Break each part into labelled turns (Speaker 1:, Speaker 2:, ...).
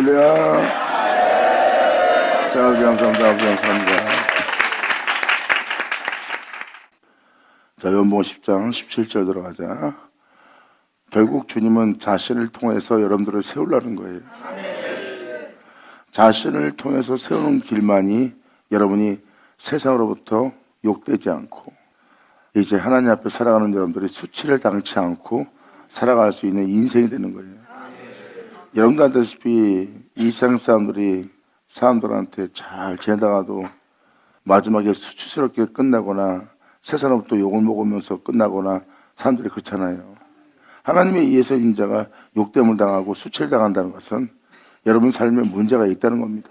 Speaker 1: 할렐루야. 자, 감사합니다. 감사합니다. 자, 요한복음 10장 17절 들어가자. 결국 주님은 자신을 통해서 여러분들을 세우려는 거예요. 자신을 통해서 세우는 길만이 여러분이 세상으로부터 욕되지 않고 이제 하나님 앞에 살아가는 여러분들이 수치를 당치 않고 살아갈 수 있는 인생이 되는 거예요. 여러분도 알다시피 이 세상 사람들한테 잘 지내다가도 마지막에 수치스럽게 끝나거나 세상으로부터 욕을 먹으면서 끝나거나 사람들이 그렇잖아요. 하나님에 의해서 인자가 욕됨을 당하고 수치를 당한다는 것은 여러분 삶에 문제가 있다는 겁니다.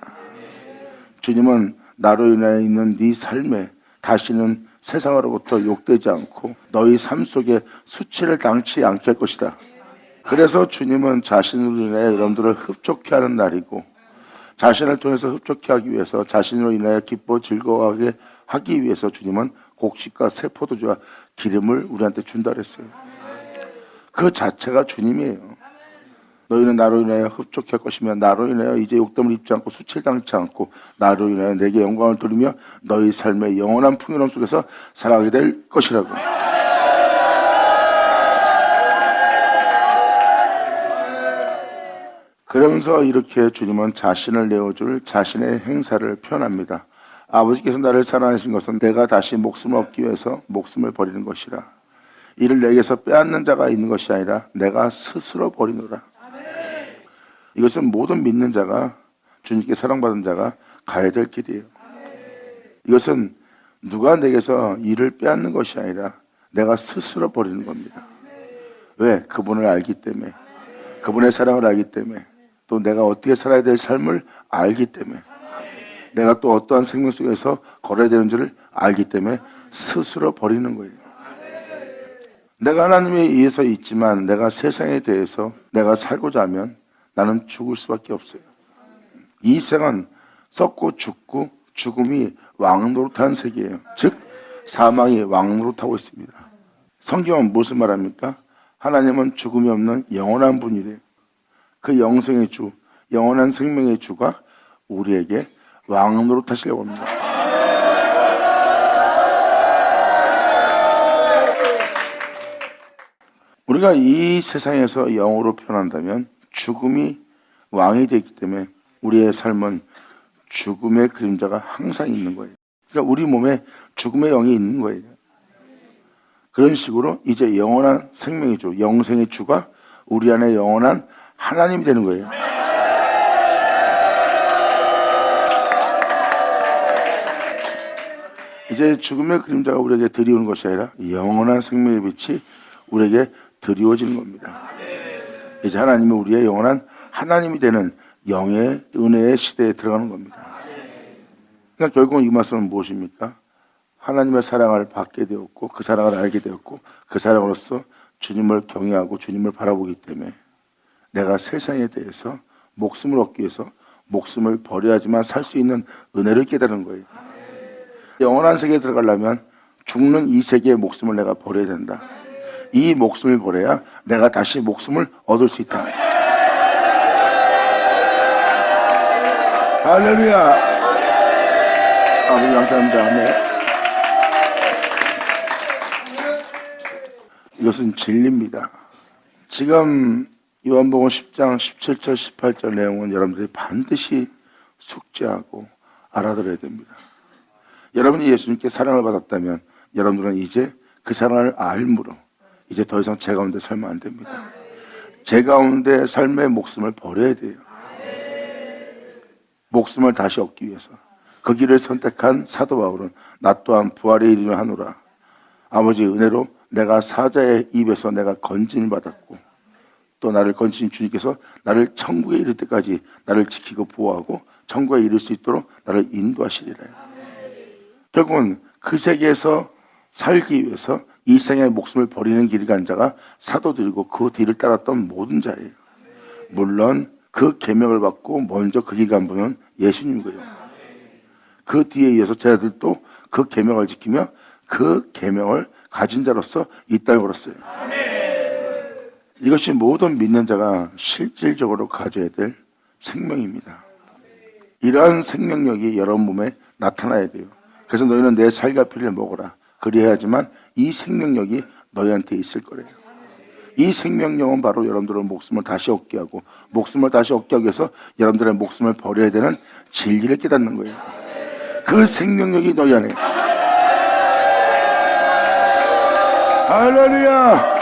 Speaker 1: 주님은 나로 인하여 있는 네 삶에 다시는 세상으로부터 욕되지 않고 너희 삶 속에 수치를 당치 않게 할 것이다. 그래서 주님은 자신으로 인하여 여러분들을 흡족해 하는 날이고 자신을 통해서 흡족해 하기 위해서 자신으로 인하여 기뻐 즐거워하게 하기 위해서 주님은 곡식과 새 포도주와 기름을 우리한테 준다 그랬어요. 그 자체가 주님이에요. 너희는 나로 인하여 흡족해 할 것이며 나로 인하여 이제 욕됨을 입지 않고 수치를 당치 않고 나로 인하여 내게 영광을 돌리며 너희 삶의 영원한 풍요로움 속에서 살아가게 될 것이라고. 그러면서 이렇게 주님은 자신을 내어줄 자신의 행사를 표현합니다. 아버지께서 나를 사랑하신 것은 내가 다시 목숨을 얻기 위해서 목숨을 버리는 것이라. 이를 내게서 빼앗는 자가 있는 것이 아니라 내가 스스로 버리노라. 이것은 모든 믿는 자가 주님께 사랑받은 자가 가야 될 길이에요. 이것은 누가 내게서 이를 빼앗는 것이 아니라 내가 스스로 버리는 겁니다. 왜? 그분을 알기 때문에, 그분의 사랑을 알기 때문에, 또 내가 어떻게 살아야 될 삶을 알기 때문에, 내가 또 어떠한 생명 속에서 걸어야 되는지를 알기 때문에 스스로 버리는 거예요. 내가 하나님에 의해서 있지만 내가 세상에 대해서 내가 살고자 하면 나는 죽을 수밖에 없어요. 이 생은 썩고 죽고 죽음이 왕노릇한 세계예요. 즉 사망이 왕노릇하고 있습니다. 성경은 무슨 말합니까? 하나님은 죽음이 없는 영원한 분이래요. 그 영생의 주, 영원한 생명의 주가 우리에게 왕노릇하시려고 합니다. 우리가 이 세상에서 영으로 표현한다면 죽음이 왕이 되기 때문에 우리의 삶은 죽음의 그림자가 항상 있는 거예요. 그러니까 우리 몸에 죽음의 영이 있는 거예요. 그런 식으로 이제 영원한 생명의 주, 영생의 주가 우리 안에 영원한 하나님이 되는 거예요. 이제 죽음의 그림자가 우리에게 드리우는 것이 아니라 영원한 생명의 빛이 우리에게 드리워지는 겁니다. 이제 하나님이 우리의 영원한 하나님이 되는 영의 은혜의 시대에 들어가는 겁니다. 그러니까 결국은 이 말씀은 무엇입니까? 하나님의 사랑을 받게 되었고 그 사랑을 알게 되었고 그 사랑으로서 주님을 경외하고 주님을 바라보기 때문에 내가 세상에 대해서 목숨을 얻기 위해서 목숨을 버려야지만 살 수 있는 은혜를 깨달은 거예요. 영원한 세계에 들어가려면 죽는 이 세계의 목숨을 내가 버려야 된다. 이 목숨을 버려야 내가 다시 목숨을 얻을 수 있다. 할렐루야. 아버지 감사합니다. 아멘. 이것은 진리입니다. 지금 요한복음 10장 17절 18절 내용은 여러분들이 반드시 숙지하고 알아들어야 됩니다. 여러분이 예수님께 사랑을 받았다면 여러분들은 이제 그 사랑을 알므로 이제 더 이상 제 가운데 살면 안 됩니다. 제 가운데 삶의 목숨을 버려야 돼요. 목숨을 다시 얻기 위해서 그 길을 선택한 사도 바울은 나 또한 부활의 일을 하노라. 아버지 은혜로 내가 사자의 입에서 내가 건진을 받았고 또 나를 건지신 주님께서 나를 천국에 이를 때까지 나를 지키고 보호하고 천국에 이를 수 있도록 나를 인도하시리라. 결국은 그 세계에서 살기 위해서 이 생의 목숨을 버리는 길을 간 자가 사도들이고 그 뒤를 따랐던 모든 자예요. 물론 그 계명을 받고 먼저 그 길 간 분은 예수님이고요. 그 뒤에 이어서 제자들도 그 계명을 지키며 그 계명을 가진 자로서 이 땅에 걸었어요. 이것이 모든 믿는 자가 실질적으로 가져야 될 생명입니다. 이러한 생명력이 여러분 몸에 나타나야 돼요. 그래서 너희는 내 살과 피를 먹어라. 그리해야지만 이 생명력이 너희한테 있을 거래요. 이 생명력은 바로 여러분들의 목숨을 다시 얻게 하고, 목숨을 다시 얻게 하기 위해서 여러분들의 목숨을 버려야 되는 진리를 깨닫는 거예요. 그 생명력이 너희 안에. 할렐루야.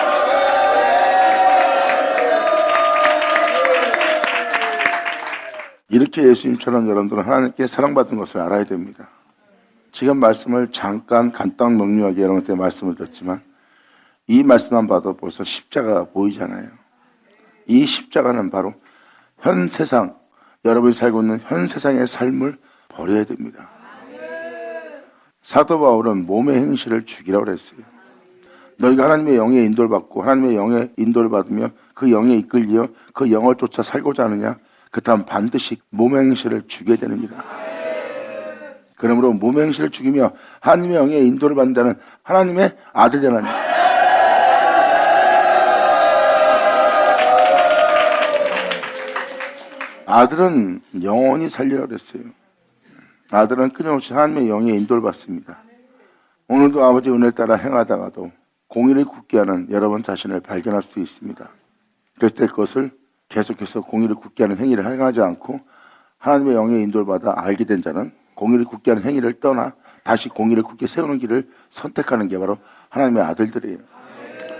Speaker 1: 이렇게 예수님처럼 여러분들은 하나님께 사랑받은 것을 알아야 됩니다. 지금 말씀을 잠깐 간단 명료하게 여러분한테 말씀을 드렸지만 이 말씀만 봐도 벌써 십자가가 보이잖아요. 이 십자가는 바로 현 세상, 여러분이 살고 있는 현 세상의 삶을 버려야 됩니다. 사도 바울은 몸의 행실을 죽이라고 그랬어요. 너희가 하나님의 영의 인도를 받고 하나님의 영의 인도를 받으며 그 영에 이끌려 그 영을 쫓아 살고자 하느냐, 그 다음 반드시 몸의 행실을 죽여야 되느니라. 그러므로 몸의 행실을 죽이며 하나님의 영의 인도를 받는다는 하나님의 아들 되나니. 아들은 영원히 살리라고 그랬어요. 아들은 끊임없이 하나님의 영의 인도를 받습니다. 오늘도 아버지 은혜를 따라 행하다가도 공의를 굳게 하는 여러분 자신을 발견할 수도 있습니다. 그랬을 때 그것을 계속해서 공의를 굳게 하는 행위를 행하지 않고 하나님의 영의 인도를 받아 알게 된 자는 공의를 굳게 하는 행위를 떠나 다시 공의를 굳게 세우는 길을 선택하는 게 바로 하나님의 아들들이에요.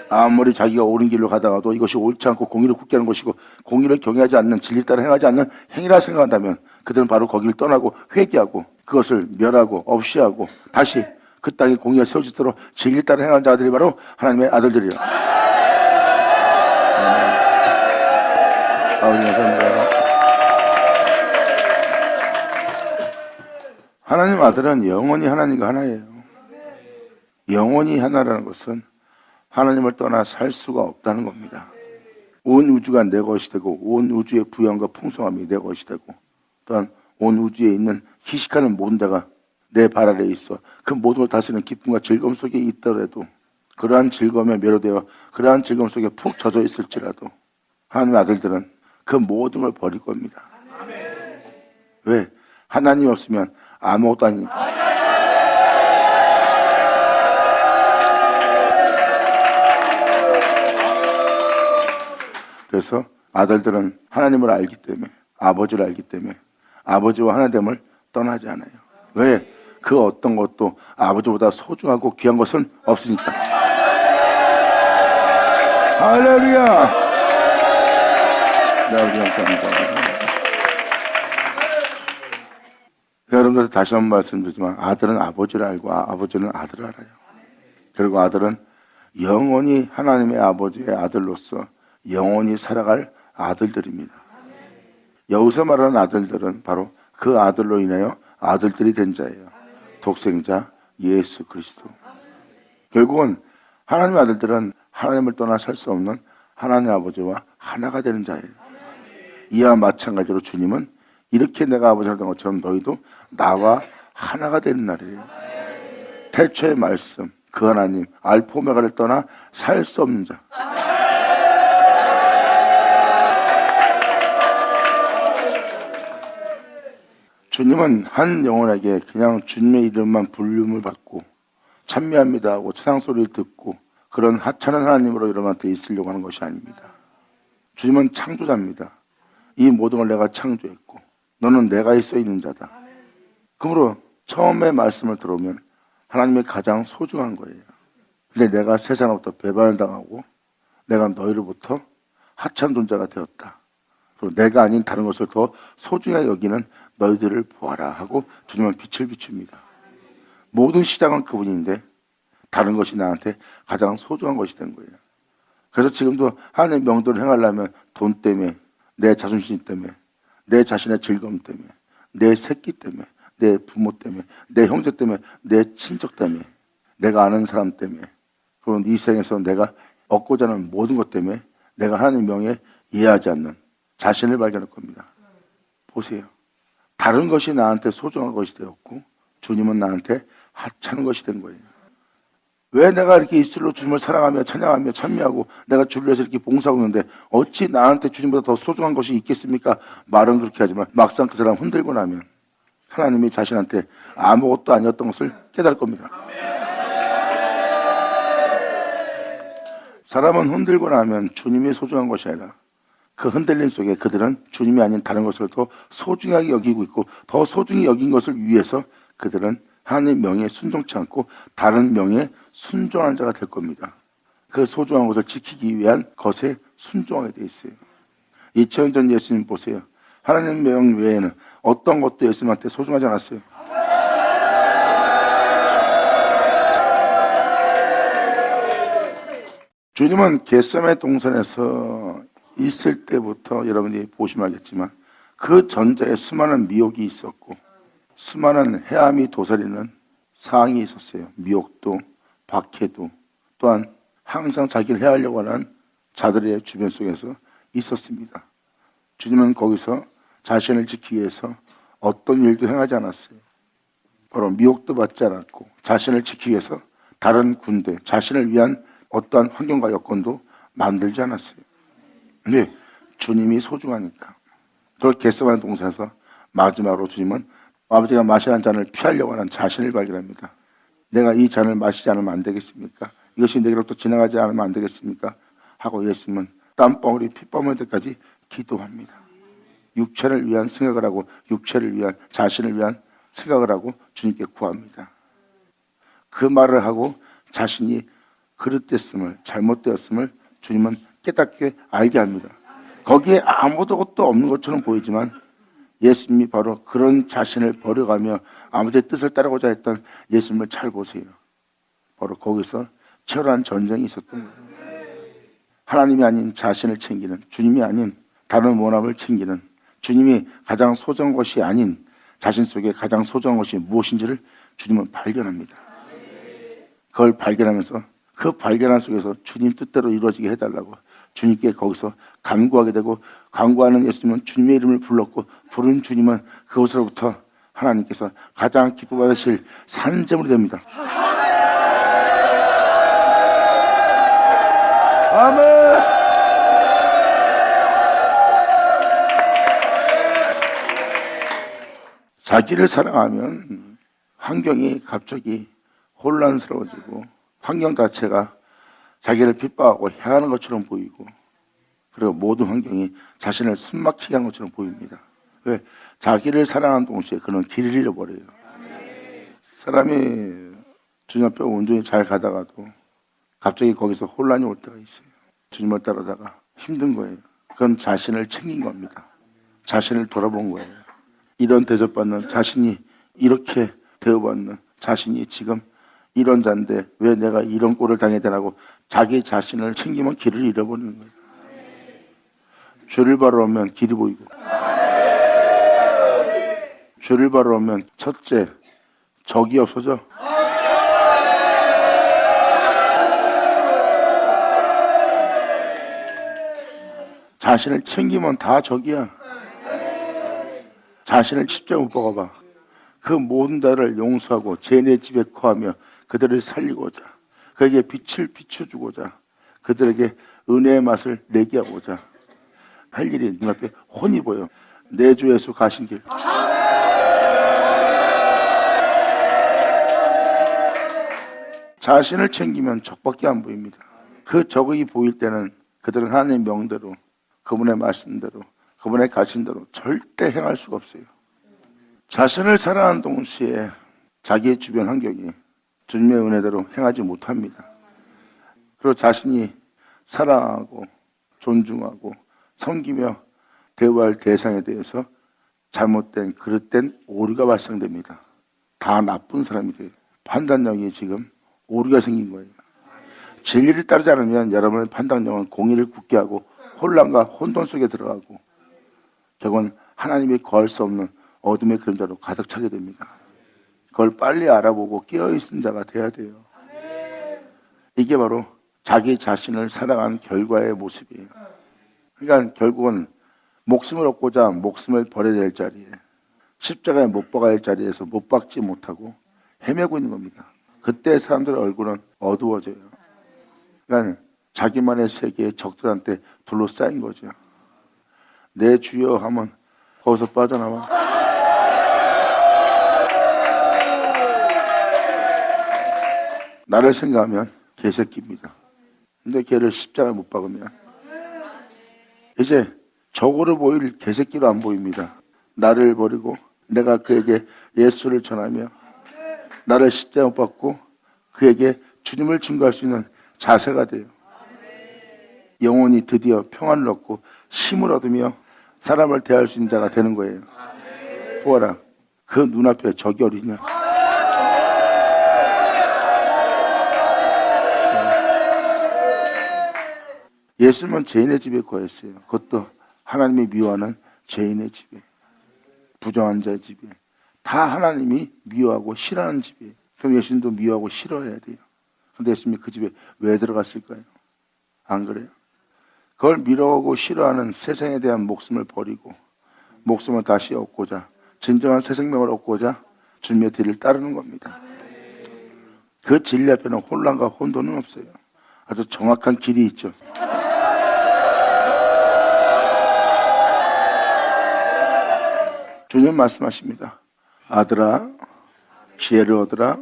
Speaker 1: 아무리 자기가 옳은 길로 가다가도 이것이 옳지 않고 공의를 굳게 하는 것이고 공의를 경외하지 않는, 진리 따라 행하지 않는 행위라 생각한다면 그들은 바로 거기를 떠나고 회개하고 그것을 멸하고 없이하고 다시 그 땅에 공의가 세워지도록 진리 따라 행하는 자들이 바로 하나님의 아들들이라. 아버지 감사합니다. 하나님 아들은 영원히 하나님과 하나예요. 영원히 하나라는 것은 하나님을 떠나 살 수가 없다는 겁니다. 온 우주가 내 것이 되고 온 우주의 부양과 풍성함이 내 것이 되고 또한 온 우주에 있는 희식하는 모든 자가 내 발 아래에 있어 그 모든 걸 다스리는 기쁨과 즐거움 속에 있더라도, 그러한 즐거움에 매료되어 그러한 즐거움 속에 푹 젖어 있을지라도 하나님의 아들들은 그 모든 걸 버릴 겁니다. 왜? 하나님 없으면 아무것도 아니니까. 그래서 아들들은 하나님을 알기 때문에, 아버지를 알기 때문에 아버지와 하나됨을 떠나지 않아요. 왜? 그 어떤 것도 아버지보다 소중하고 귀한 것은 없으니까. 할렐루야. 네, 아버지 감사합니다. 여러분들 다시 한번 말씀드리지만 아들은 아버지를 알고 아버지는 아들을 알아요. 그리고 아들은 영원히 하나님의 아버지의 아들로서 영원히 살아갈 아들들입니다. 여기서 말하는 아들들은 바로 그 아들로 인하여 아들들이 된 자예요. 독생자 예수 그리스도. 결국은 하나님의 아들들은 하나님을 떠나 살 수 없는 하나님 아버지와 하나가 되는 자예요. 이와 마찬가지로 주님은 이렇게 내가 아버지를 된 것처럼 너희도 나와 하나가 되는 날이에요. 태초의 말씀, 그 하나님, 알파 오메가를 떠나 살 수 없는 자. 주님은 한 영혼에게 그냥 주님의 이름만 불림을 받고 찬미합니다 하고 찬양 소리를 듣고 그런 하찮은 하나님으로 여러분한테 있으려고 하는 것이 아닙니다. 주님은 창조자입니다. 이 모든 걸 내가 창조했고 너는 내가 있어 있는 자다. 그러므로 처음에 말씀을 들어오면 하나님의 가장 소중한 거예요. 근데 내가 세상으로부터 배반을 당하고 내가 너희로부터 하찮은 존재가 되었다. 그리고 내가 아닌 다른 것을 더 소중하게 여기는 너희들을 보아라 하고 주님은 빛을 비춥니다. 모든 시작은 그분인데 다른 것이 나한테 가장 소중한 것이 된 거예요. 그래서 지금도 하나님의 명도를 행하려면 돈 때문에, 내 자존심 때문에, 내 자신의 즐거움 때문에, 내 새끼 때문에, 내 부모 때문에, 내 형제 때문에, 내 친척 때문에, 내가 아는 사람 때문에, 그리고 이 세상에서 내가 얻고자 하는 모든 것 때문에 내가 하나님 명에 이해하지 않는 자신을 발견할 겁니다. 보세요. 다른 것이 나한테 소중한 것이 되었고 주님은 나한테 하찮은 것이 된 거예요. 왜 내가 이렇게 입술로 주님을 사랑하며 찬양하며 찬미하고 내가 주를 위해서 이렇게 봉사하고 있는데 어찌 나한테 주님보다 더 소중한 것이 있겠습니까? 말은 그렇게 하지만 막상 그 사람 흔들고 나면 하나님이 자신한테 아무것도 아니었던 것을 깨달을 겁니다. 사람은 흔들고 나면 주님이 소중한 것이 아니라 그 흔들림 속에 그들은 주님이 아닌 다른 것을 더 소중하게 여기고 있고 더 소중히 여긴 것을 위해서 그들은 하나님 명예에 순종치 않고 다른 명예에 순종하는 자가 될 겁니다. 그 소중한 것을 지키기 위한 것에 순종하게 돼 있어요. 2000년 전 예수님 보세요. 하나님 명 외에는 어떤 것도 예수님한테 소중하지 않았어요. 주님은 겟세마네 동산에서 있을 때부터 여러분이 보시면 알겠지만 그 전자에 수많은 미혹이 있었고 수많은 해함이 도사리는 상황이 있었어요. 미혹도 박해도 또한 항상 자기를 해하려고 하는 자들의 주변 속에서 있었습니다. 주님은 거기서 자신을 지키기 위해서 어떤 일도 행하지 않았어요. 바로 미혹도 받지 않았고 자신을 지키기 위해서 다른 군대, 자신을 위한 어떠한 환경과 여건도 만들지 않았어요. 근데 주님이 소중하니까. 그걸 겟세마네 동산에서 마지막으로 주님은 아버지가 마시는 잔을 피하려고 하는 자신을 발견합니다. 내가 이 잔을 마시지 않으면 안 되겠습니까? 이것이 내게로부터 지나가지 않으면 안 되겠습니까? 하고 예수님은 땀방울이 핏방울 때까지 기도합니다. 육체를 위한 생각을 하고 육체를 위한 자신을 위한 생각을 하고 주님께 구합니다. 그 말을 하고 자신이 그릇됐음을 잘못되었음을 주님은 깨닫게 알게 합니다. 거기에 아무것도 없는 것처럼 보이지만 예수님이 바로 그런 자신을 버려가며 아버지의 뜻을 따르고자 했던 예수님을 잘 보세요. 바로 거기서 치열한 전쟁이 있었던 거예요. 하나님이 아닌 자신을 챙기는, 주님이 아닌 다른 원함을 챙기는, 주님이 가장 소중한 것이 아닌 자신 속에 가장 소중한 것이 무엇인지를 주님은 발견합니다. 그걸 발견하면서 그 발견한 속에서 주님 뜻대로 이루어지게 해달라고 주님께 거기서 간구하게 되고, 간구하는 예수님은 주님의 이름을 불렀고, 부른 주님은 그곳으로부터 하나님께서 가장 기뻐 받으실 산재물이 됩니다. 아멘. 자기를 사랑하면 환경이 갑자기 혼란스러워지고 환경 자체가 자기를 핍박하고 해하는 것처럼 보이고, 그리고 모든 환경이 자신을 숨막히게 하는 것처럼 보입니다. 왜? 자기를 사랑하는 동시에 그는 길을 잃어버려요. 사람이 주님 앞에 온전히 잘 가다가도 갑자기 거기서 혼란이 올 때가 있어요. 주님을 따르다가 힘든 거예요. 그건 자신을 챙긴 겁니다. 자신을 돌아본 거예요. 이런 대접받는 자신이, 이렇게 대우받는 자신이 지금 이런 자인데 왜 내가 이런 꼴을 당해야 되나고 자기 자신을 챙기면 길을 잃어버리는 거예요. 죄를 바라오면 길이 보이고, 죄를 바라오면 첫째, 적이 없어져. 자신을 챙기면 다 적이야. 자신을 십자가 못 박아봐. 그 모든 자를 용서하고 제 집에 거하며 그들을 살리고자, 그에게 빛을 비춰주고자, 그들에게 은혜의 맛을 내게 하고자 할 일이 눈앞에 훤히 보여. 내 주 예수 가신 길. 자신을 챙기면 적밖에 안 보입니다. 그 적이 보일 때는 그들은 하나님의 명대로, 그분의 말씀대로, 그분의 가신대로 절대 행할 수가 없어요. 자신을 사랑하는 동시에 자기의 주변 환경이 주님의 은혜대로 행하지 못합니다. 그리고 자신이 사랑하고 존중하고 섬기며 대우할 대상에 대해서 잘못된 그릇된 오류가 발생됩니다. 다 나쁜 사람이 돼요. 판단력이 지금 오류가 생긴 거예요. 진리를 따르지 않으면 여러분의 판단력은 공의를 굳게 하고 혼란과 혼돈 속에 들어가고 결국은 하나님이 거할 수 없는 어둠의 그림자로 가득 차게 됩니다. 그걸 빨리 알아보고 깨어있는 자가 돼야 돼요. 이게 바로 자기 자신을 사랑하는 결과의 모습이에요. 그러니까 결국은 목숨을 얻고자 목숨을 버려야 될 자리에, 십자가에 못 박아야 할 자리에서 못 박지 못하고 헤매고 있는 겁니다. 그때 사람들의 얼굴은 어두워져요. 그러니까 자기만의 세계에 적들한테 둘러싸인 거죠. 내 주여 하면 거기서 빠져나와. 나를 생각하면 개새끼입니다. 근데 걔를 십자가에 못 박으면 이제 적으로 보일 개새끼로 안 보입니다. 나를 버리고 내가 그에게 예수를 전하며 나를 십자가에 못 박고 그에게 주님을 증거할 수 있는 자세가 돼요. 영혼이 드디어 평안을 얻고 힘을 얻으며 사람을 대할 수 있는 자가 되는 거예요. 보아라, 그 눈앞에 적이 어디냐. 예수님은 죄인의 집에 거했어요. 그것도 하나님이 미워하는 죄인의 집에, 부정한 자의 집에, 다 하나님이 미워하고 싫어하는 집이에요. 그럼 예수님도 미워하고 싫어해야 돼요. 그런데 예수님이 그 집에 왜 들어갔을까요? 안 그래요? 그걸 미워하고 싫어하는 세상에 대한 목숨을 버리고 목숨을 다시 얻고자, 진정한 새 생명을 얻고자 주님의 뒤를 따르는 겁니다. 그 진리 앞에는 혼란과 혼돈은 없어요. 아주 정확한 길이 있죠. 주님 말씀하십니다. 아들아, 지혜를 얻으라.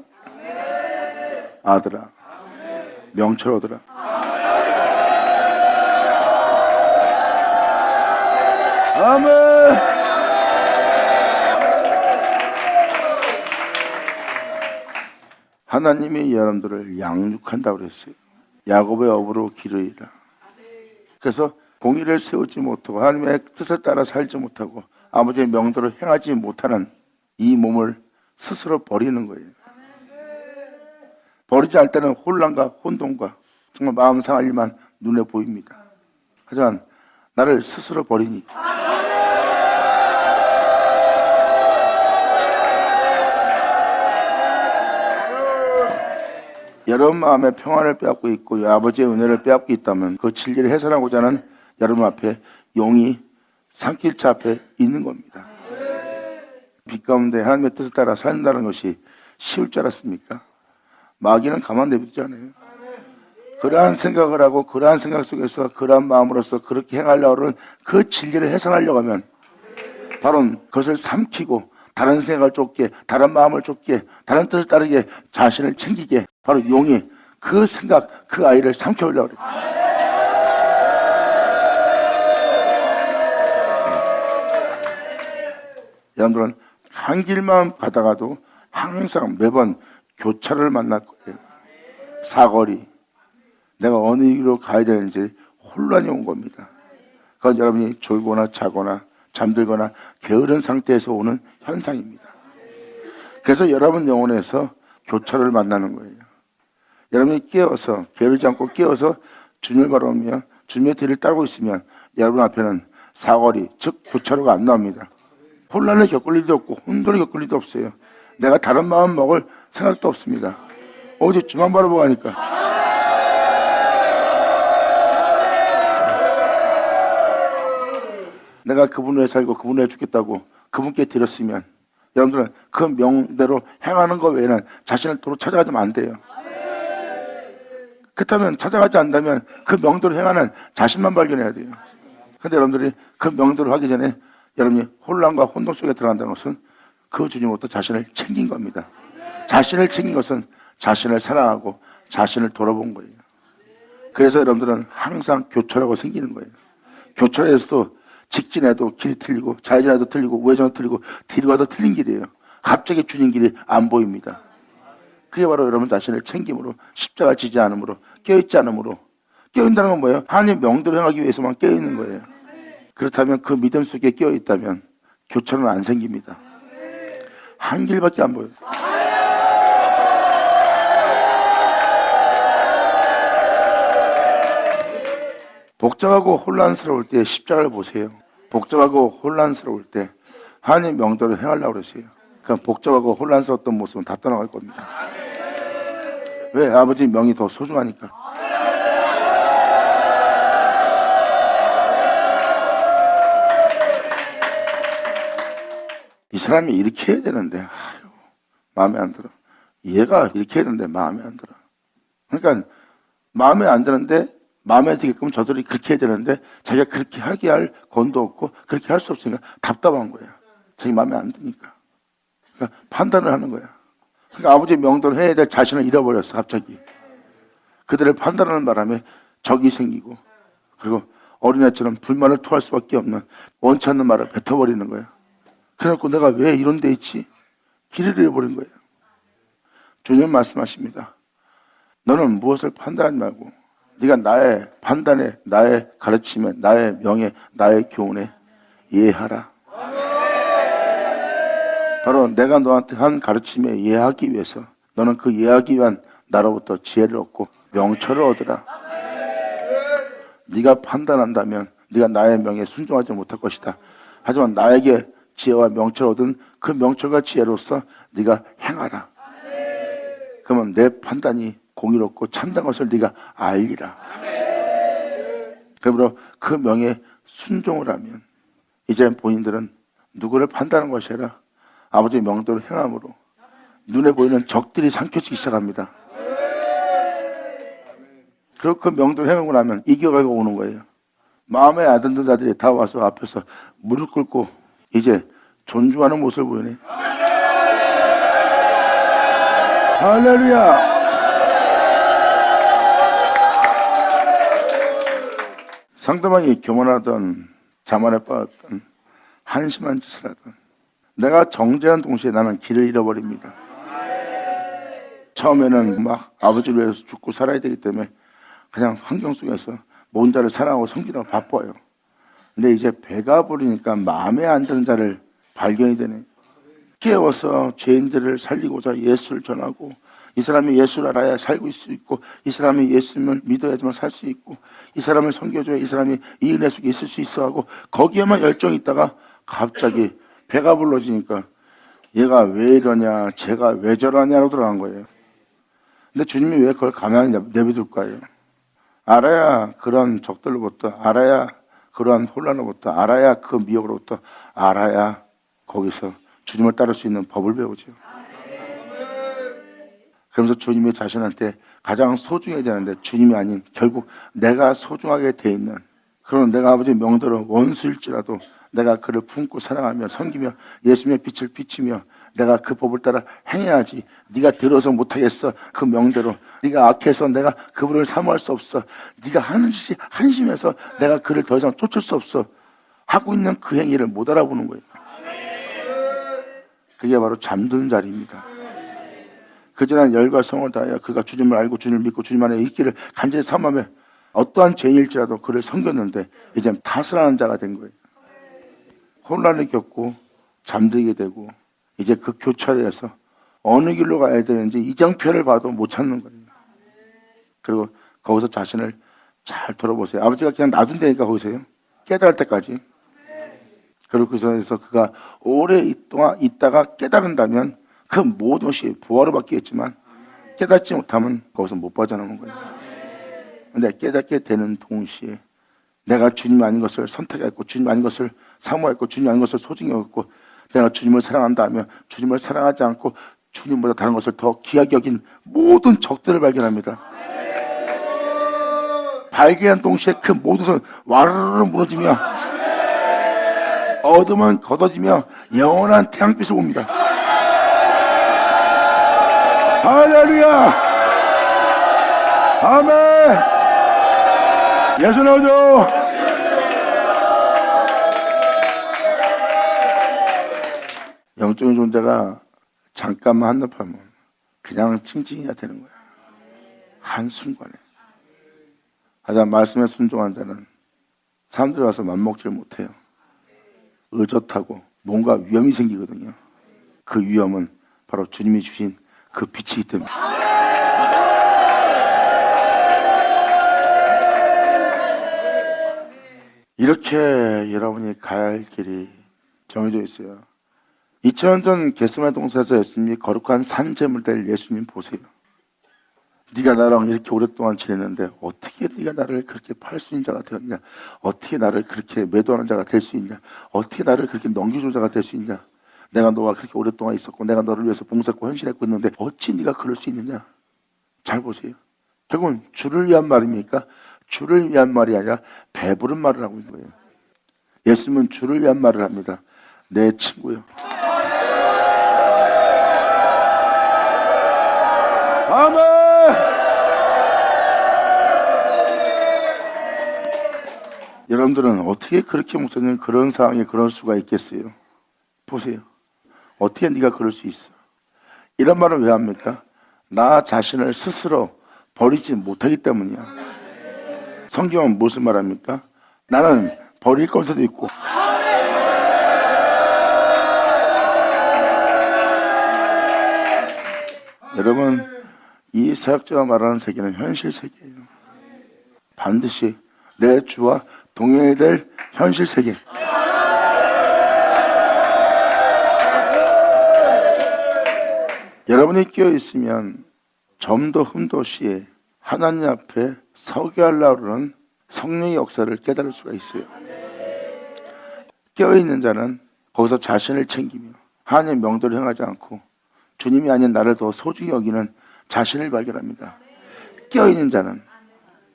Speaker 1: 아들아, 명철을 얻으라. 아멘. 하나님이 여러분들을 양육한다고 그랬어요. 야곱의 업으로 기르리라. 그래서 공의를 세우지 못하고 하나님의 뜻을 따라 살지 못하고 아버지의 명도를 행하지 못하는 이 몸을 스스로 버리는 거예요. 버리지 않을 때는 혼란과 혼돈과 정말 마음 상할 일만 눈에 보입니다. 하지만 나를 스스로 버리니 여러분 마음의 평안을 빼앗고 있고 아버지의 은혜를 빼앗고 있다면 그 진리를 해산하고자 하는 여러분 앞에 용이 산길차 앞에 있는 겁니다. 빛 가운데 하나님의 뜻을 따라 산다는 것이 쉬울 줄 알았습니까? 마귀는 가만 내버리지 않아요. 그러한 생각을 하고 그러한 생각 속에서 그러한 마음으로서 그렇게 행하려고 하는 그 진리를 해산하려고 하면 바로 그것을 삼키고 다른 생각을 쫓게, 다른 마음을 쫓게, 다른 뜻을 따르게, 자신을 챙기게 바로 용이 그 생각, 그 아이를 삼켜오려고 그래요. 여러분들은 한 길만 가다가도 항상 매번 교차를 만날 거예요. 사거리, 내가 어느 길로 가야 되는지 혼란이 온 겁니다. 그건 여러분이 졸거나 자거나 잠들거나 게으른 상태에서 오는 현상입니다. 그래서 여러분 영혼에서 교차를 만나는 거예요. 여러분이 깨어서, 게으르지 않고 깨어서 주님을 바라보며 주님의 뒤를 따르고 있으면 여러분 앞에는 사거리, 즉 교차로가 안 나옵니다. 혼란을 겪을 일도 없고 혼돈을 겪을 일도 없어요. 내가 다른 마음 먹을 생각도 없습니다. 오직 주만 바라보고 가니까. 내가 그분 위해 살고 그분 위해 죽겠다고 그분께 드렸으면 여러분들은 그 명대로 행하는 것 외에는 자신을 도로 찾아가지면 안 돼요. 그렇다면 찾아가지 않는다면 그 명대로 행하는 자신만 발견해야 돼요. 그런데 여러분들이 그 명대로 하기 전에 여러분이 혼란과 혼돈 속에 들어간다는 것은 그 주님부터 자신을 챙긴 겁니다. 자신을 챙긴 것은 자신을 사랑하고 자신을 돌아본 거예요. 그래서 여러분들은 항상 교차라고 생기는 거예요. 교차에서도 직진해도 길이 틀리고 좌회전해도 틀리고 우회전해도 틀리고 뒤로 가도 틀린 길이에요. 갑자기 주님 길이 안 보입니다. 그게 바로 여러분 자신을 챙김으로 십자가를 지지 않음으로 깨어있지 않음으로 깨어있다는 건 뭐예요? 하나님 명대로 행하기 위해서만 깨어있는 거예요. 그렇다면 그 믿음 속에 깨어있다면 교차는 안 생깁니다. 한 길밖에 안 보여요. 복잡하고 혼란스러울 때 십자가를 보세요. 복잡하고 혼란스러울 때 하나님 명대로 행하려고 그러세요. 그럼 복잡하고 혼란스러웠던 모습은 다 떠나갈 겁니다. 왜? 아버지 명이 더 소중하니까. 이 사람이 이렇게 해야 되는데 마음에 안 들어. 얘가 이렇게 했는데 마음에 안 들어. 그러니까 마음에 안 드는데 마음에 들게끔 저들이 그렇게 해야 되는데 자기가 그렇게 하게 할 권도 없고 그렇게 할 수 없으니까 답답한 거야. 자기 마음에 안 드니까. 그러니까 판단을 하는 거야. 그러니까 아버지의 명도를 해야 될 자신을 잃어버렸어 갑자기. 그들을 판단하는 바람에 적이 생기고 그리고 어린애처럼 불만을 토할 수밖에 없는 원치 않는 말을 뱉어버리는 거야. 그래갖고 내가 왜 이런 데 있지? 길을 잃어버린 거예요. 주님 말씀하십니다. 너는 무엇을 판단하지 말고 네가 나의 판단에, 나의 가르침에, 나의 명예, 나의 교훈에 이해하라. 바로 내가 너한테 한 가르침에 이해하기 위해서 너는 그 이해하기 위한 나로부터 지혜를 얻고 명철을 얻으라. 네가 판단한다면 네가 나의 명예에 순종하지 못할 것이다. 하지만 나에게 지혜와 명철을 얻은 그 명철과 지혜로서 네가 행하라. 그러면 내 판단이 공의롭고 참된 것을 네가 알리라. 그러므로 그 명예에 순종을 하면 이제 본인들은 누구를 판단하는 것이 아니라 아버지의 명도를 행함으로 눈에 보이는 적들이 삼켜지기 시작합니다. 그리고 그 명도를 행하고 나면 이겨가고 오는 거예요. 마음에 안 드는 자들이 다 와서 앞에서 무릎 꿇고 이제 존중하는 모습을 보이네. 할렐루야. 상대방이 교만하던 자만에 빠졌던 한심한 짓을 하던 내가 정죄한 동시에 나는 길을 잃어버립니다. 처음에는 막 아버지를 위해서 죽고 살아야 되기 때문에 그냥 환경 속에서 모든 자를 사랑하고 섬기느라 바빠요. 근데 이제 배가 부르니까 마음에 안 드는 자를 발견이 되네. 깨워서 죄인들을 살리고자 예수를 전하고 이 사람이 예수를 알아야 살고 있을 수 있고 이 사람이 예수님을 믿어야지만 살 수 있고 이 사람을 섬겨줘야 이 사람이 이 은혜 속에 있을 수 있어 하고 거기에만 열정이 있다가 갑자기 배가 불러지니까 얘가 왜 이러냐 쟤가 왜 저러냐로 들어간 거예요. 근데 주님이 왜 그걸 가만히 내버려둘까요? 알아야 그런 적들로부터 알아야 그러한 혼란으로부터 알아야 그 미혹으로부터 알아야 거기서 주님을 따를 수 있는 법을 배우죠. 그러면서 주님이 자신한테 가장 소중해야 되는데 주님이 아닌 결국 내가 소중하게 돼 있는 그런 내가 아버지의 명대로 원수일지라도 내가 그를 품고 사랑하며 섬기며 예수님의 빛을 비추며 내가 그 법을 따라 행해야지. 네가 들어서 못하겠어. 그 명대로 네가 악해서 내가 그분을 사모할 수 없어. 네가 한심해서 내가 그를 더 이상 쫓을 수 없어. 하고 있는 그 행위를 못 알아보는 거예요. 그게 바로 잠든 자리입니다. 그전에 열과 성을 다하여 그가 주님을 알고 주님을 믿고 주님 안에 있기를 간절히 삼하며 어떠한 죄인일지라도 그를 섬겼는데 이제 다스라는 자가 된 거예요. 혼란을 겪고 잠들게 되고 이제 그 교차로에서 어느 길로 가야 되는지 이정표를 봐도 못 찾는 거예요. 그리고 거기서 자신을 잘 돌아보세요. 아버지가 그냥 놔둔다니까 거기서요. 깨달을 때까지. 그리고 그 선에서 그가 오랫동안 있다가 깨달은다면 그 모든 것이 부활로 바뀌겠지만 깨닫지 못하면 거기서 못 빠져나오는 거예요. 근데 깨닫게 되는 동시에 내가 주님 아닌 것을 선택했고 주님 아닌 것을 사모했고 주님 아닌 것을 소중히 여겼고 내가 주님을 사랑한다 하며 주님을 사랑하지 않고 주님보다 다른 것을 더 귀하게 여긴 모든 적들을 발견합니다. 발견한 동시에 그 모든 것은 와르르 무너지며 어둠은 걷어지며 영원한 태양빛을 봅니다. 할렐루야! 아멘! 예수 나오죠! 영적인 존재가 잠깐만 한눈파면 그냥 칭칭이가 되는 거야. 한순간에. 하지만 말씀에 순종한 자는 사람들이 와서 맘먹질 못해요. 의젓하고 뭔가 위험이 생기거든요. 그 위험은 바로 주님이 주신 그 빛이기 때문에. 이렇게 여러분이 가야 할 길이 정해져 있어요. 2000년 전 겟세마네 동산에서 예수님이 거룩한 산제물 될 예수님 보세요. 네가 나랑 이렇게 오랫동안 지냈는데 어떻게 네가 나를 그렇게 팔 수 있는 자가 되었냐? 어떻게 나를 그렇게 매도하는 자가 될 수 있냐? 어떻게 나를 그렇게 넘겨주는 자가 될 수 있냐? 내가 너와 그렇게 오랫동안 있었고 내가 너를 위해서 봉사했고 헌신했고 있는데 어찌 네가 그럴 수 있느냐. 잘 보세요. 결국은 주를 위한 말입니까? 주를 위한 말이 아니라 배부른 말을 하고 있는 거예요. 예수님은 주를 위한 말을 합니다. 내 친구요. 아멘. 여러분들은 어떻게 그렇게 목사님 그런 상황에 그럴 수가 있겠어요? 보세요. 어떻게 네가 그럴 수 있어? 이런 말을 왜 합니까? 나 자신을 스스로 버리지 못하기 때문이야. 성경은 무슨 말합니까? 나는 버릴 것도 있고 여러분, 이 사역자가 말하는 세계는 현실 세계예요. 반드시 내 주와 동행해야 될 현실 세계. 여러분이 끼어 있으면 점도 흠도 없이 하나님 앞에 서게 하려고 하는 성령의 역사를 깨달을 수가 있어요. 끼어 있는 자는 거기서 자신을 챙기며 하나님의 명도를 행하지 않고 주님이 아닌 나를 더 소중히 여기는 자신을 발견합니다. 끼어 있는 자는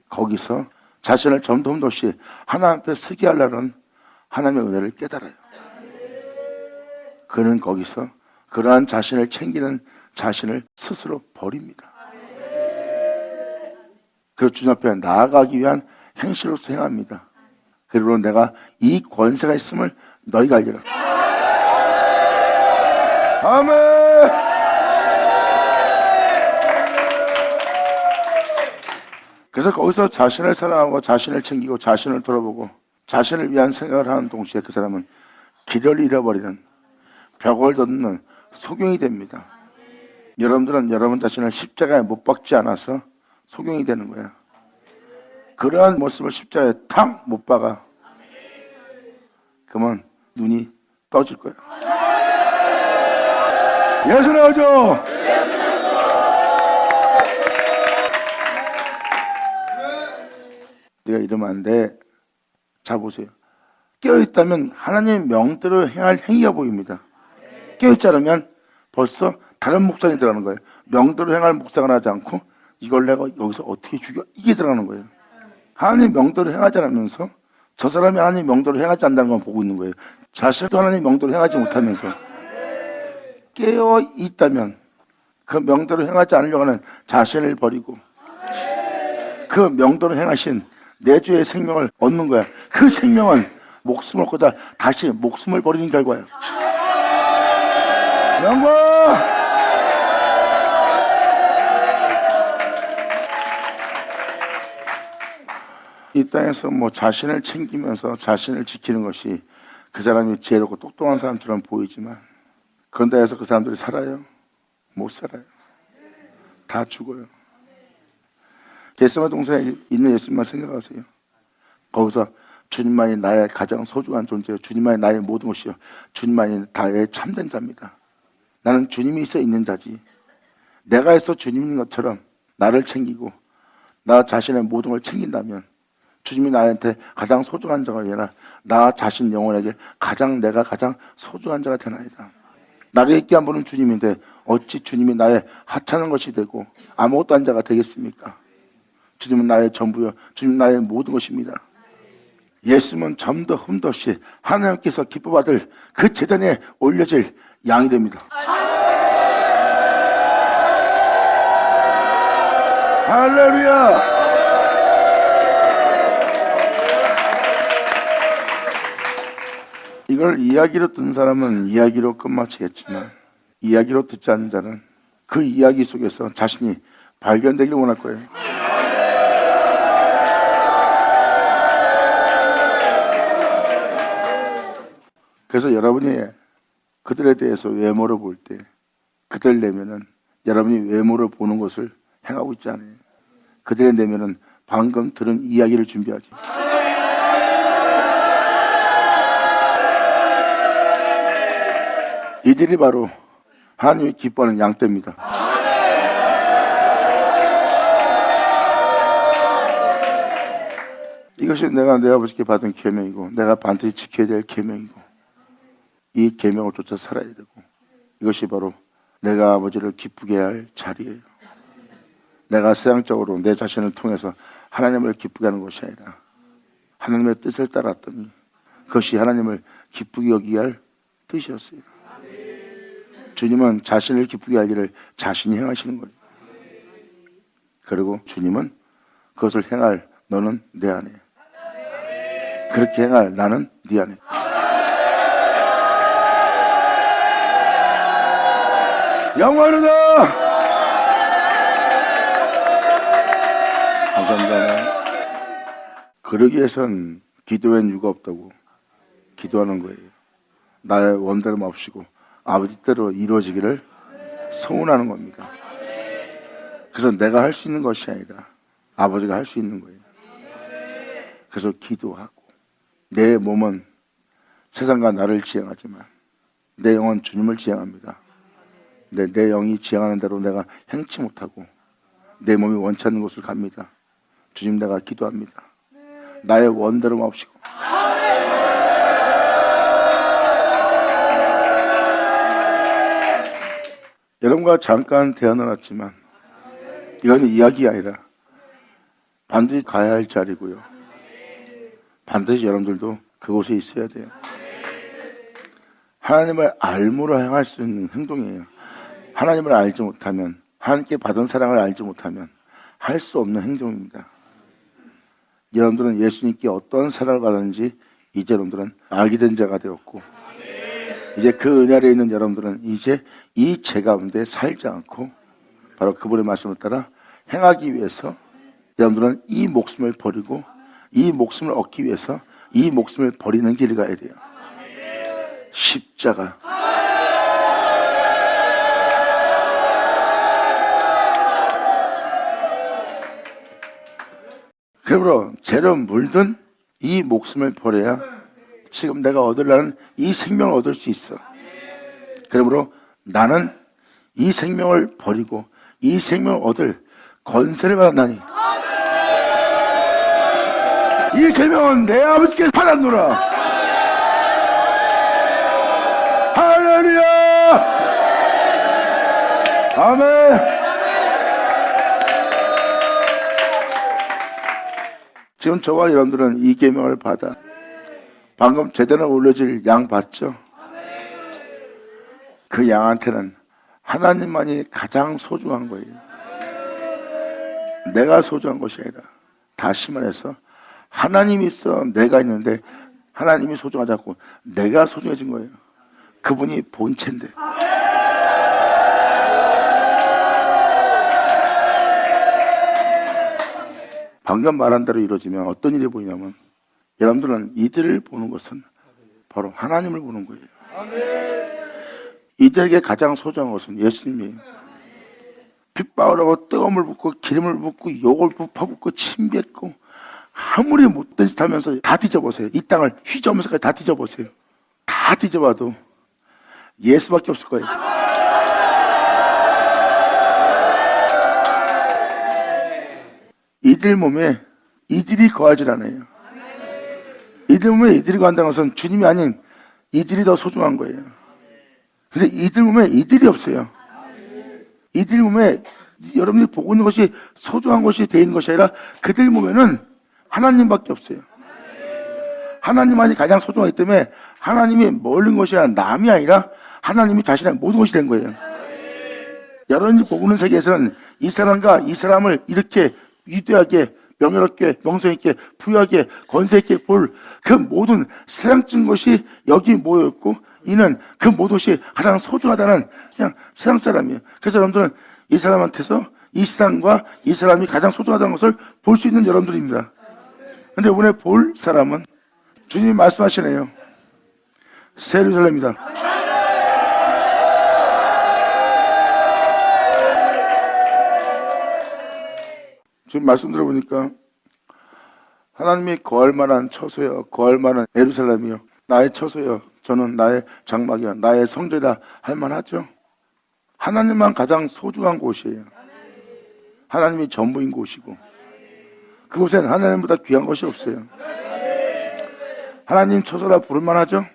Speaker 1: 거기서 자신을 점도 흠도 없이 하나님 앞에 서게 하려는 하나님의 은혜를 깨달아요. 그는 거기서 그러한 자신을 챙기는 자신을 스스로 버립니다. 그리고 주님 앞에 나아가기 위한 행실로서 행합니다. 그리고 내가 이 권세가 있음을 너희가 알리라. 아멘. 그래서 거기서 자신을 사랑하고 자신을 챙기고 자신을 돌아보고 자신을 위한 생각을 하는 동시에 그 사람은 길을 잃어버리는 벽을 덮는 소경이 됩니다. 여러분들은 여러분 자신을 십자가에 못 박지 않아서 소경이 되는 거야. 그러한 모습을 십자가에 탁 못 박아. 그러면 눈이 떠질 거야. 예수 나오죠. 네가 이러면 안 돼. 자 보세요. 깨어있다면 하나님의 명대로 행할 행위가 보입니다. 깨어있지 않으면 벌써 다른 목상이 들어가는 거예요. 명대로 행할 목상을 하지 않고 이걸 내가 여기서 어떻게 죽여? 이게 들어가는 거예요. 하나님 명대로 행하지 않으면서 저 사람이 하나님 명대로 행하지 않는다는 건 보고 있는 거예요. 자신도 하나님 명대로 행하지 못하면서 깨어있다면 그 명대로 행하지 않으려고 하는 자신을 버리고 그 명대로 행하신 내 주의 생명을 얻는 거야. 그 생명은 목숨을 거다 다시 목숨을 버리는 결과야. 영광! 이 땅에서 뭐 자신을 챙기면서 자신을 지키는 것이 그 사람이 지혜롭고 똑똑한 사람처럼 보이지만 그런 데에서 그 사람들이 살아요? 못 살아요. 다 죽어요. 겟세마네 동산에 있는 예수님만 생각하세요. 거기서 주님만이 나의 가장 소중한 존재요. 주님만이 나의 모든 것이요. 주님만이 나의 참된 자입니다. 나는 주님이 있어 있는 자지. 내가 있어 주님 있는 것처럼 나를 챙기고 나 자신의 모든 걸 챙긴다면 주님이 나한테 가장 소중한 자가 아니라 나 자신 영혼에게 내가 가장 소중한 자가 되나이다. 나를 있게 한 분은 주님인데 어찌 주님이 나의 하찮은 것이 되고 아무것도 아닌 자가 되겠습니까? 주님은 나의 전부요. 주님은 나의 모든 것입니다. 예수님은 점도 흠도 없이 하나님께서 기뻐받을 그 제단에 올려질 양이 됩니다. 할렐루야! 이걸 이야기로 듣는 사람은 이야기로 끝마치겠지만 이야기로 듣지 않는 자는 그 이야기 속에서 자신이 발견되길 원할 거예요. 그래서 여러분이 그들에 대해서 외모를 볼 때 그들 내면은 여러분이 외모를 보는 것을 행하고 있지 않아요. 그들의 내면은 방금 들은 이야기를 준비하지. 이들이 바로 하나님이 기뻐하는 양떼입니다. 이것이 내가 내 아버지께 받은 계명이고 내가 반드시 지켜야 될 계명이고 이 계명을 쫓아 살아야 되고, 이것이 바로 내가 아버지를 기쁘게 할 자리예요. 내가 세상적으로 내 자신을 통해서 하나님을 기쁘게 하는 것이 아니라 하나님의 뜻을 따랐더니 그것이 하나님을 기쁘게 여기게 할 뜻이었어요. 주님은 자신을 기쁘게 하기를 자신이 행하시는 거예요. 그리고 주님은 그것을 행할 너는 내 안에, 그렇게 행할 나는 네 안에. 영원하다. 감사합니다. 그러기 위해선 기도엔 유가 없다고 기도하는 거예요. 나의 원대로 맙시고 아버지 뜻대로 이루어지기를 소원하는 겁니다. 그래서 내가 할 수 있는 것이 아니라 아버지가 할 수 있는 거예요. 그래서 기도하고, 내 몸은 세상과 나를 지향하지만 내 영은 주님을 지향합니다. 근데 내 영이 지향하는 대로 내가 행치 못하고 내 몸이 원치 않는 곳을 갑니다. 주님, 내가 기도합니다. 나의 원대로 마옵시고. 여러분과 잠깐 대화 나눴지만 이건 이야기가 아니라 반드시 가야 할 자리고요. 반드시 여러분들도 그곳에 있어야 돼요. 하나님을 알므로 행할 수 있는 행동이에요. 하나님을 알지 못하면, 하나님께 받은 사랑을 알지 못하면 할 수 없는 행동입니다. 여러분들은 예수님께 어떤 사랑을 받았는지 이제 여러분들은 알게 된 자가 되었고, 이제 그 은혜 아래에 있는 여러분들은 이제 이 죄 가운데 살지 않고 바로 그분의 말씀을 따라 행하기 위해서 여러분들은 이 목숨을 버리고 이 목숨을 얻기 위해서 이 목숨을 버리는 길을 가야 돼요. 십자가. 그러므로 죄로 물든 이 목숨을 버려야 지금 내가 얻으려는 이 생명을 얻을 수 있어. 그러므로 나는 이 생명을 버리고 이 생명을 얻을 권세를 받았나니 이 계명은 내 아버지께서 받았노라. 할렐루야. 아멘. 지금 저와 여러분들은 이 계명을 받아 방금 제대로 올려질 양 봤죠? 그 양한테는 하나님만이 가장 소중한 거예요. 내가 소중한 것이 아니라, 다시 말해서 하나님이 있어 내가 있는데 하나님이 소중하지 않고 내가 소중해진 거예요. 그분이 본체인데. 방금 말한 대로 이루어지면 어떤 일이 보이냐면, 여러분들은 이들을 보는 것은 바로 하나님을 보는 거예요. 이들에게 가장 소중한 것은 예수님이에요. 핏방울 하고 뜨거운 물 붓고 기름을 붓고 욕을 퍼붓고 침 뱉고 아무리 못된 짓 하면서 다 뒤져보세요. 이 땅을 휘저으면서까지 다 뒤져보세요. 다 뒤져봐도 예수밖에 없을 거예요. 이들 몸에 이들이 거하질 않아요. 이들 몸에 이들이 거한다는 것은 주님이 아닌 이들이 더 소중한 거예요. 근데 이들 몸에 이들이 없어요. 이들 몸에 여러분들이 보고 있는 것이 소중한 것이 되어 있는 것이 아니라 그들 몸에는 하나님밖에 없어요. 하나님만이 가장 소중하기 때문에 하나님이 멀린 것이 아니라 남이 아니라 하나님이 자신의 모든 것이 된 거예요. 여러분이 보고 있는 세계에서는 이 사람과 이 사람을 이렇게 위대하게 명예롭게 명성있게 부유하게 권세있게 볼 그 모든 세상적인 것이 여기 모여있고, 이는 그 모든 것이 가장 소중하다는 그냥 세상 사람이에요. 그래서 여러분들은 이 사람한테서 이 세상과 이 사람이 가장 소중하다는 것을 볼 수 있는 여러분들입니다. 그런데 이번에 볼 사람은 주님이 말씀하시네요. 새 예루살렘이다. 지금 말씀 들어보니까 하나님이 거할 만한 처소여, 거할 만한 예루살렘이여, 나의 처소여, 저는 나의 장막이여, 나의 성전이라 할 만하죠. 하나님만 가장 소중한 곳이에요. 하나님이 전부인 곳이고, 그곳에는 하나님보다 귀한 것이 없어요. 하나님 처소라 부를 만하죠.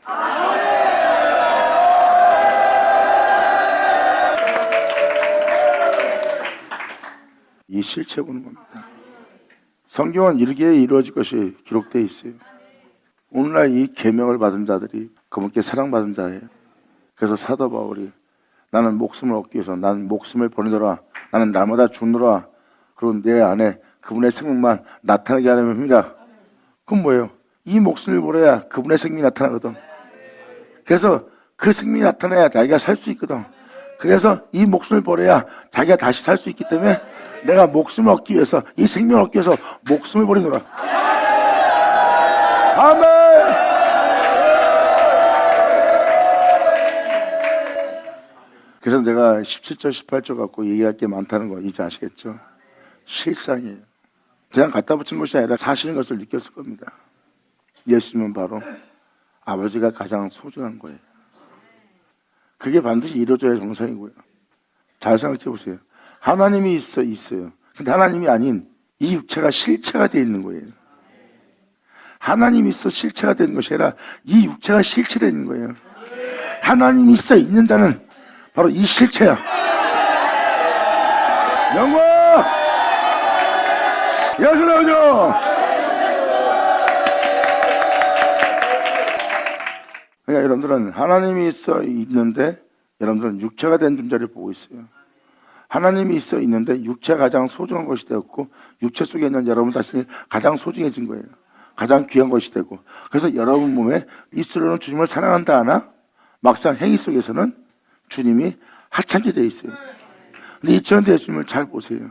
Speaker 1: 이 실체 보는 겁니다. 성경은 이르기에 이루어질 것이 기록되어 있어요. 오늘날 이 계명을 받은 자들이 그분께 사랑받은 자예요. 그래서 사도 바울이 나는 목숨을 얻기 위해서 나는 목숨을 버리노라. 나는 날마다 죽노라. 그리고 내 안에 그분의 생명만 나타나게 하려면 합니다. 그건 뭐예요? 이 목숨을 버려야 그분의 생명이 나타나거든. 그래서 그 생명이 나타나야 자기가 살 수 있거든. 그래서 이 목숨을 버려야 자기가 다시 살 수 있기 때문에 내가 목숨을 얻기 위해서, 이 생명을 얻기 위해서 목숨을 버리노라. 아멘. 그래서 내가 17절 18절 갖고 얘기할 게 많다는 거 이제 아시겠죠? 실상이에요. 그냥 갖다 붙인 것이 아니라 사실인 것을 느꼈을 겁니다. 예수님은 바로 아버지가 가장 소중한 거예요. 그게 반드시 이루어져야 정상이고요. 잘 생각해 보세요. 하나님이 있어요. 근데 하나님이 아닌 이 육체가 실체가 되어 있는 거예요. 하나님이 있어 실체가 되는 것이 아니라 이 육체가 실체되는 거예요. 하나님이 있어 있는 자는 바로 이 실체야. 영광! 예수 나오죠? 그러니까 여러분들은 하나님이 있어 있는데 여러분들은 육체가 된 존재를 보고 있어요. 하나님이 있어 있는데 육체가 가장 소중한 것이 되었고 육체 속에 있는 여러분 자신이 가장 소중해진 거예요. 가장 귀한 것이 되고, 그래서 여러분 몸에 입술로는 주님을 사랑한다 하나 막상 행위 속에서는 주님이 하찮게 되어 있어요. 근데 이처럼 예수님을 잘 보세요.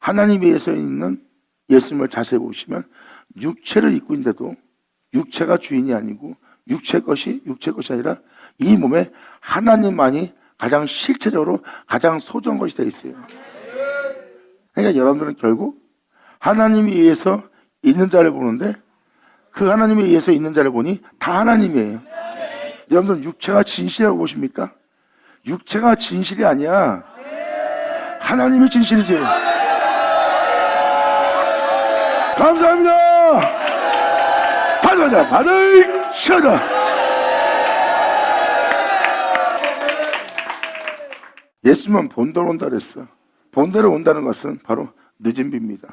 Speaker 1: 하나님에 의해서 있는 예수님을 자세히 보시면 육체를 입고 있는데도 육체가 주인이 아니고 육체 것이 아니라 이 몸에 하나님만이 가장 실체적으로 가장 소중한 것이 되어 있어요. 그러니까 여러분들은 결국 하나님에 의해서 있는 자를 보는데 그 하나님에 의해서 있는 자를 보니 다 하나님이에요. 여러분들 육체가 진실이라고 보십니까? 육체가 진실이 아니야. 하나님이 진실이지. 감사합니다. 받으셔라. 예수님은 본대로 온다 그랬어. 본대로 온다는 것은 바로 늦은 비입니다.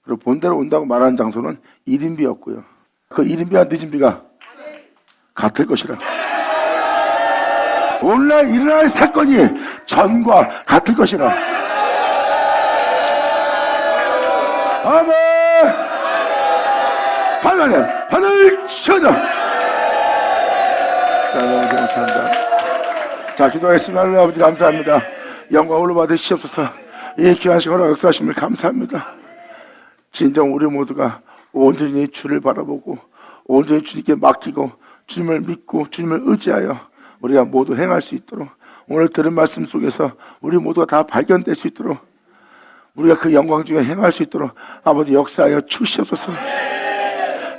Speaker 1: 그리고 본대로 온다고 말하는 장소는 일인비였고요. 그 일인비와 늦은 비가 같을 것이라. 오늘날 일어날 사건이 전과 같을 것이라. 아멘. 받으셔라. 자, 너무 감사합니다. 자, 기도하겠습니다. 하나님 아버지 감사합니다. 영광으로 받으시옵소서. 이 귀한 시간으로 역사하심을 감사합니다. 진정 우리 모두가 온전히 주를 바라보고 온전히 주님께 맡기고 주님을 믿고 주님을 의지하여 우리가 모두 행할 수 있도록, 오늘 들은 말씀 속에서 우리 모두가 다 발견될 수 있도록, 우리가 그 영광 중에 행할 수 있도록 아버지 역사하여 주시옵소서.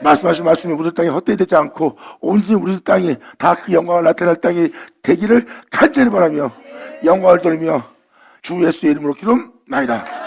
Speaker 1: 말씀하신 말씀이 우리 땅에 헛되이 되지 않고 온전히 우리 땅이 다 그 영광을 나타낼 땅이 되기를 간절히 바라며 영광을 돌리며 주 예수의 이름으로 기도나이다.